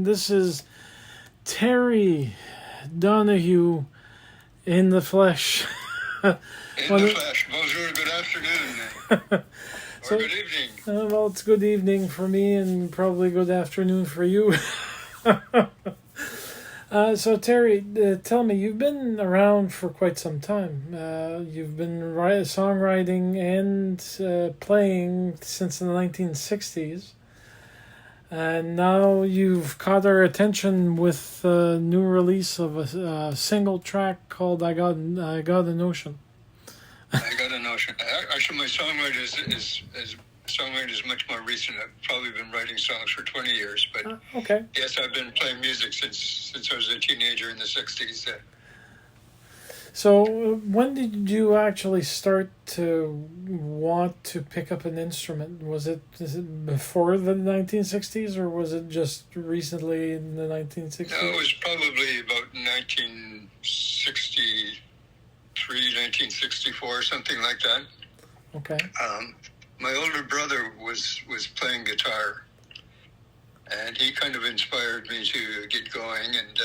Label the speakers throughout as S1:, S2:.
S1: This is Terry Donoghue in the flesh.
S2: In the flesh. Bonjour, good afternoon. Or good evening.
S1: Well, it's good evening for me and probably good afternoon for you. So Terry, tell me, you've been around for quite some time. You've been songwriting and playing since the 1960s. And now you've caught our attention with a new release of a single track called I Got a Notion.
S2: I Got a Notion. Actually, my songwriting is much more recent. I've probably been writing songs for 20 years, but
S1: okay.
S2: Yes, I've been playing music since I was a teenager in the 60s.
S1: So when did you actually start to want to pick up an instrument? Is it before the 1960s, or was it just recently in the 1960s?
S2: No, it was probably about 1963, 1964, something like that.
S1: Okay.
S2: My older brother was playing guitar, and he kind of inspired me to get going, and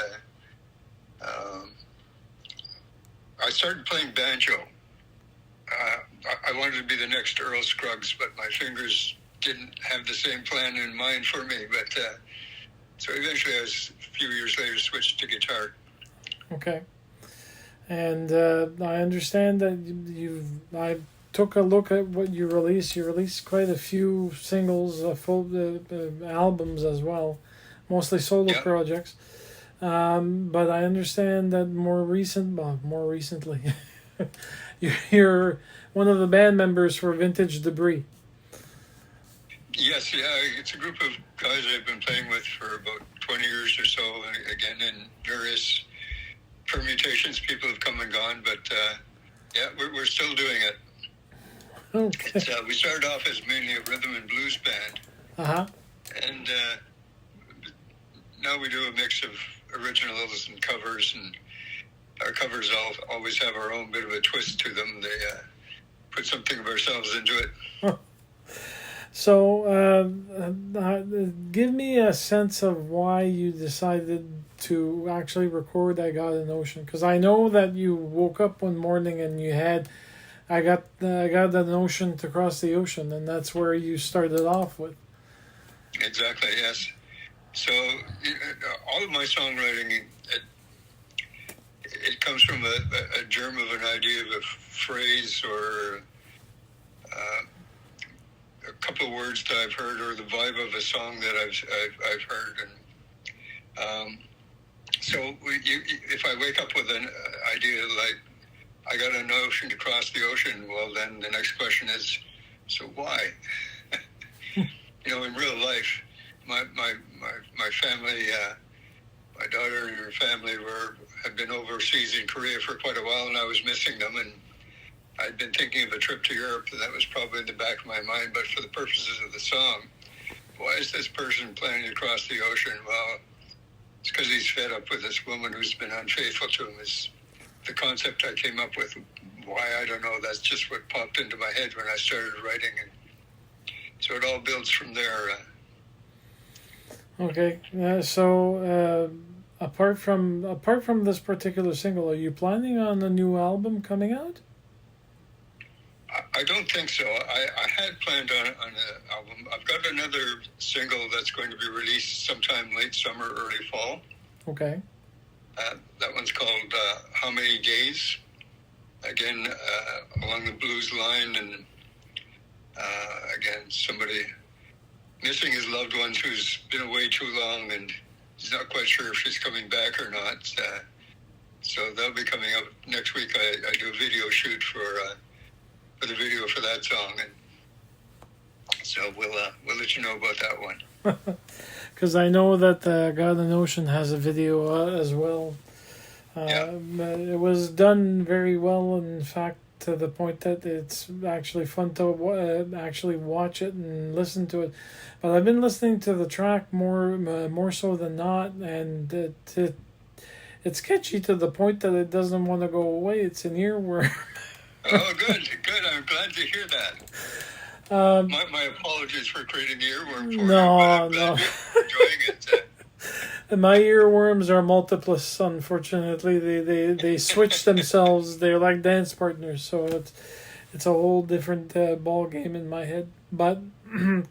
S2: I started playing banjo. I wanted to be the next Earl Scruggs, but my fingers didn't have the same plan in mind for me. But so eventually, a few years later, switched to guitar.
S1: Okay. And I understand that I took a look at what you released. You released quite a few singles, full albums as well, mostly solo projects. But I understand that more recently, you're one of the band members for Vintage Debris.
S2: Yes, it's a group of guys I've been playing with for about 20 years or so, and again in various permutations. People have come and gone, but we're still doing it.
S1: Okay.
S2: We started off as mainly a rhythm and blues band, and now we do a mix of originals and covers, and our covers always have our own bit of a twist to them. They put something of ourselves into it.
S1: So, give me a sense of why you decided to actually record I Got a Notion, because I know that you woke up one morning and you had I got the notion to cross the ocean, and that's where you started off with.
S2: Exactly, yes. So all of my songwriting, it comes from a germ of an idea of a phrase or a couple of words that I've heard, or the vibe of a song that I've heard, and so if I wake up with an idea like I got a notion to cross the ocean, well, then the next question is, so why? In real life, my family, my daughter and her family had been overseas in Korea for quite a while, and I was missing them, and I'd been thinking of a trip to Europe, and that was probably in the back of my mind. But for the purposes of the song, why is this person planning to cross the ocean? Well, it's because he's fed up with this woman who's been unfaithful to him. Is the concept I came up with. Why, I don't know. That's just what popped into my head when I started writing, and so it all builds from there.
S1: Okay, so apart from this particular single, are you planning on a new album coming out?
S2: I don't think so. I had planned on an album. I've got another single that's going to be released sometime late summer, early fall.
S1: Okay.
S2: That one's called How Many Days? Again, along the blues line, and again, somebody missing his loved ones who's been away too long, and he's not quite sure if she's coming back or not. So that'll be coming up next week. I do a video shoot for the video for that song, and so we'll let you know about that one.
S1: Because I know that God and Ocean has a video as well. It was done very well, in fact, to the point that it's actually fun to actually watch it and listen to it. But I've been listening to the track more so than not, and it's catchy to the point that it doesn't want to go away. It's an earworm.
S2: Oh, good. I'm glad to hear that. My apologies for creating the earworm for you, but I'm glad you're enjoying it.
S1: My earworms are multiplus. Unfortunately, they switch themselves. They're like dance partners, so it's a whole different ball game in my head. But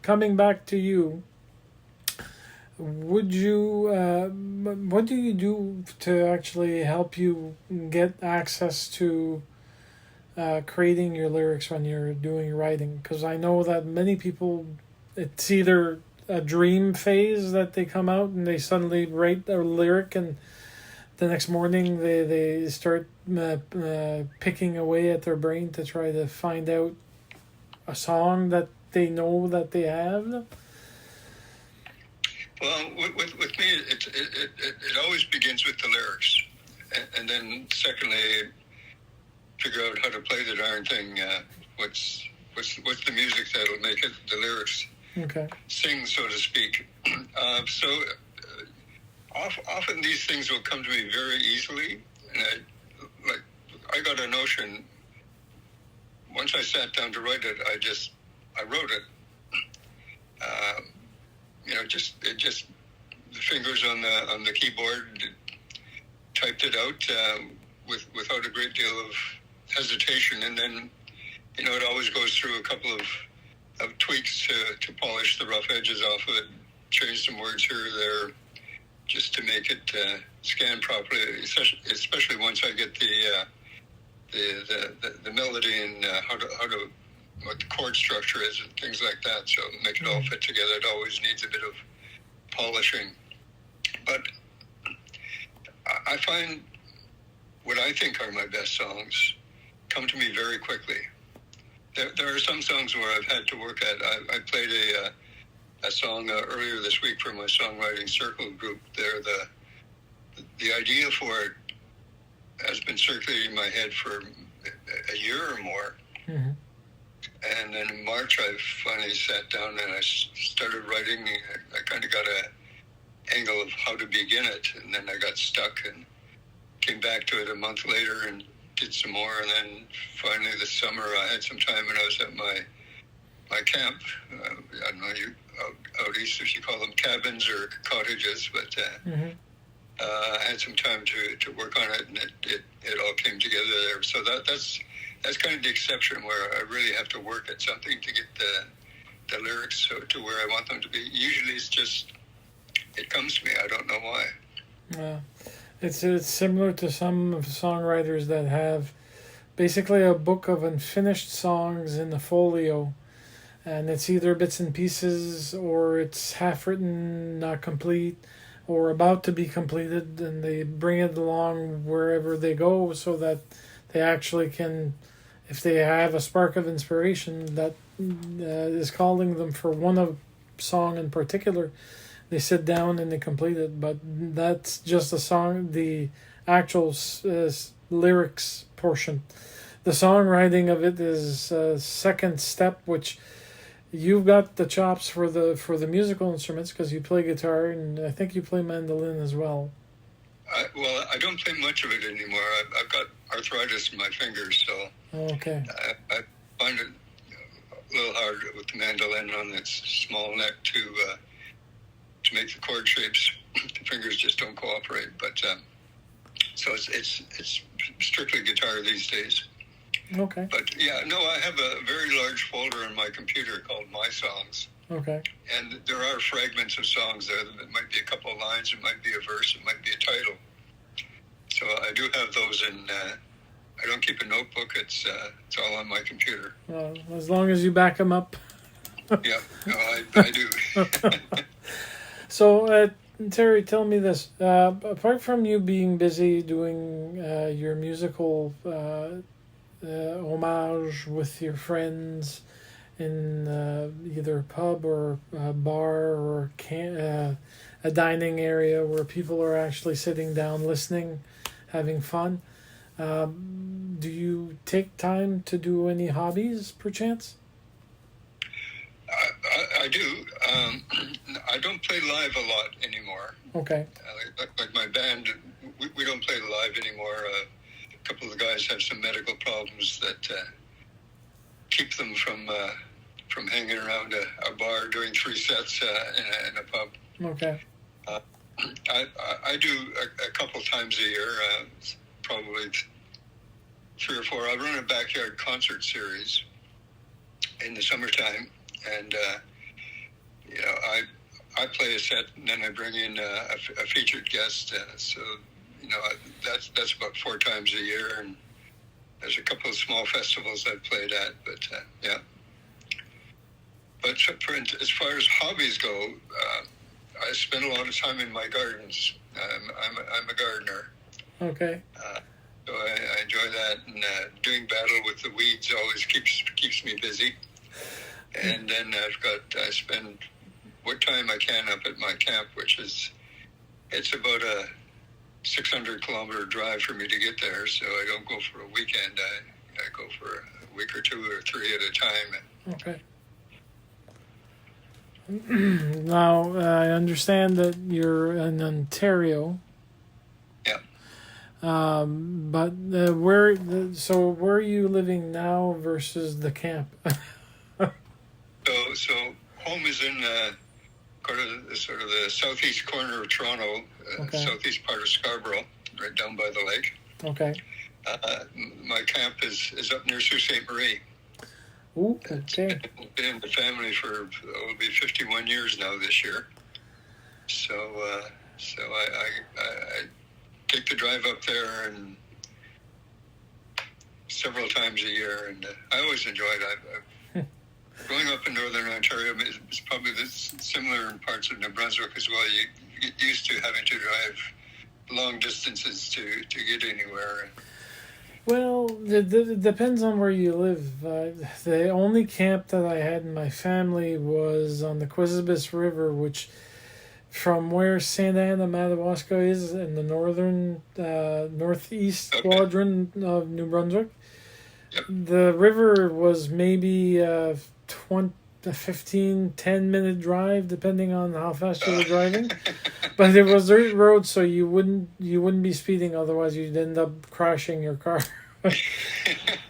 S1: coming back to you, would you what do you do to actually help you get access to creating your lyrics when you're doing writing? Because I know that many people, it's either a dream phase that they come out and they suddenly write a lyric, and the next morning they start picking away at their brain to try to find out a song that they know that they have.
S2: Well, with me, it always begins with the lyrics, and then secondly, figure out how to play the darn thing. What's the music that'll make it the lyrics sing, so to speak. Often these things will come to me very easily, and I got a notion. Once I sat down to write it, I wrote it. Just the fingers on the keyboard, typed it out without a great deal of hesitation, and then it always goes through a couple of tweaks to polish the rough edges off of it, change some words here or there, just to make it scan properly. Especially once I get the melody and how to what the chord structure is and things like that. So make it all fit together. It always needs a bit of polishing. But I find what I think are my best songs come to me very quickly. There are some songs where I've had to work at. I played a song earlier this week for my songwriting circle group. The idea for it has been circulating in my head for a year or more. Mm-hmm. And then in March, I finally sat down and I started writing. I kind of got an angle of how to begin it, and then I got stuck and came back to it a month later and did some more. And then finally this summer, I had some time and I was at my camp. I don't know out east if you call them cabins or cottages, but I had some time to work on it, and it all came together there. So that's kind of the exception where I really have to work at something to get the lyrics to where I want them to be. Usually it's just, it comes to me. I don't know why.
S1: Yeah. It's similar to some songwriters that have basically a book of unfinished songs in the folio, and it's either bits and pieces or it's half written, not complete, or about to be completed, and they bring it along wherever they go so that they actually can, if they have a spark of inspiration that is calling them for one song in particular, they sit down and they complete it. But that's just a song, the actual lyrics portion. The songwriting of it is a second step, which you've got the chops for the musical instruments because you play guitar and I think you play mandolin as well.
S2: I don't play much of it anymore. I've got arthritis in my fingers, so
S1: okay.
S2: I find it a little hard with the mandolin on its small neck to make the chord shapes. The fingers just don't cooperate. But so it's strictly guitar these days.
S1: Okay.
S2: But yeah, no, I have a very large folder on my computer called My Songs.
S1: Okay.
S2: And there are fragments of songs there. It might be a couple of lines, it might be a verse, it might be a title. So I do have those in. I don't keep a notebook. It's all on my computer.
S1: Well, as long as you back them up.
S2: Yeah, no, I do.
S1: So, Terry, tell me this. Apart from you being busy doing your musical homage with your friends in either a pub or a bar or a dining area where people are actually sitting down listening, having fun, do you take time to do any hobbies, perchance?
S2: I do. I don't play live a lot anymore.
S1: Okay.
S2: Like my band, we don't play live anymore. A couple of the guys have some medical problems that keep them from hanging around a bar doing 3 sets in a pub.
S1: Okay.
S2: I do a couple times a year, probably 3 or 4. I run a backyard concert series in the summertime, and I play a set, and then I bring in a featured guest. So that's about 4 times a year, and there's a couple of small festivals I've played at, but yeah. But as far as hobbies go, I spend a lot of time in my gardens. I'm a gardener.
S1: Okay.
S2: So I enjoy that, and doing battle with the weeds always keeps me busy. And then I spend what time I can up at my camp, which it's about a 600-kilometer drive for me to get there. So I don't go for a weekend. I go for a week or 2 or 3 at a time.
S1: Okay. Now, I understand that you're in Ontario.
S2: Yeah.
S1: But where are you living now versus the camp?
S2: So home is in sort of the southeast corner of Toronto, southeast part of Scarborough, right down by the lake.
S1: Okay.
S2: My camp is up near Sault Ste. Marie.
S1: Ooh, okay.
S2: It's been in the family for, it'll be 51 years now this year. So I take the drive up there and several times a year, and I always enjoy it. Growing up in Northern Ontario is probably similar in parts of New Brunswick as well. You get used to having to drive long distances to get anywhere.
S1: Well, it depends on where you live. The only camp that I had in my family was on the Quizabis River, which from where Santa Ana, Madawaska is in the northeast quadrant of New Brunswick.
S2: Yep.
S1: The river was maybe a 10-minute drive, depending on how fast you were driving. But it was dirt road, so you wouldn't be speeding. Otherwise, you'd end up crashing your car.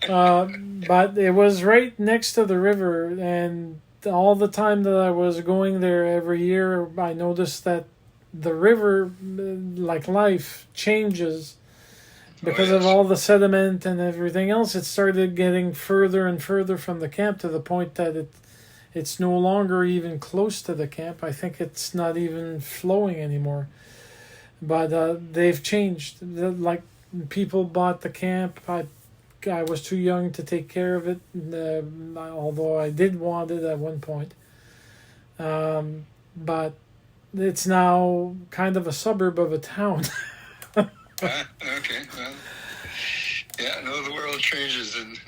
S1: But it was right next to the river, and all the time that I was going there every year, I noticed that the river, like life, changes because of all the sediment and everything else. It started getting further and further from the camp to the point that it's no longer even close to the camp. I think it's not even flowing anymore. But they've changed. Like, people bought the camp. I was too young to take care of it, although I did want it at one point. But it's now kind of a suburb of a town.
S2: Okay. Well, yeah, no, the world changes, and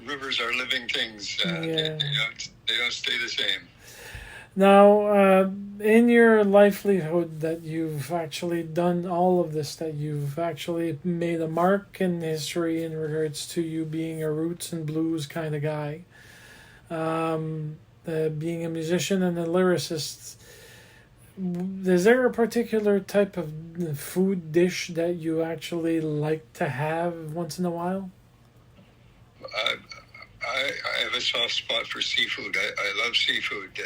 S2: rivers are living things. They don't stay the same.
S1: Now, in your livelihood, that you've actually done all of this, that you've actually made a mark in history in regards to you being a roots and blues kind of guy, being a musician and a lyricist, is there a particular type of food dish that you actually like to have once in a while?
S2: I have a soft spot for seafood. I love seafood.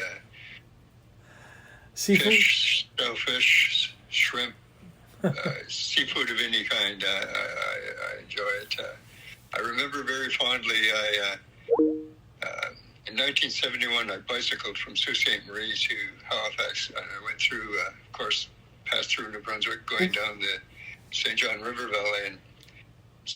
S1: Seafood?
S2: Fish, shellfish, shrimp, seafood of any kind. I enjoy it. I remember very fondly, in 1971, I bicycled from Sault Ste. Marie to Halifax, and I went through, of course, passed through New Brunswick, going down the St. John River Valley, and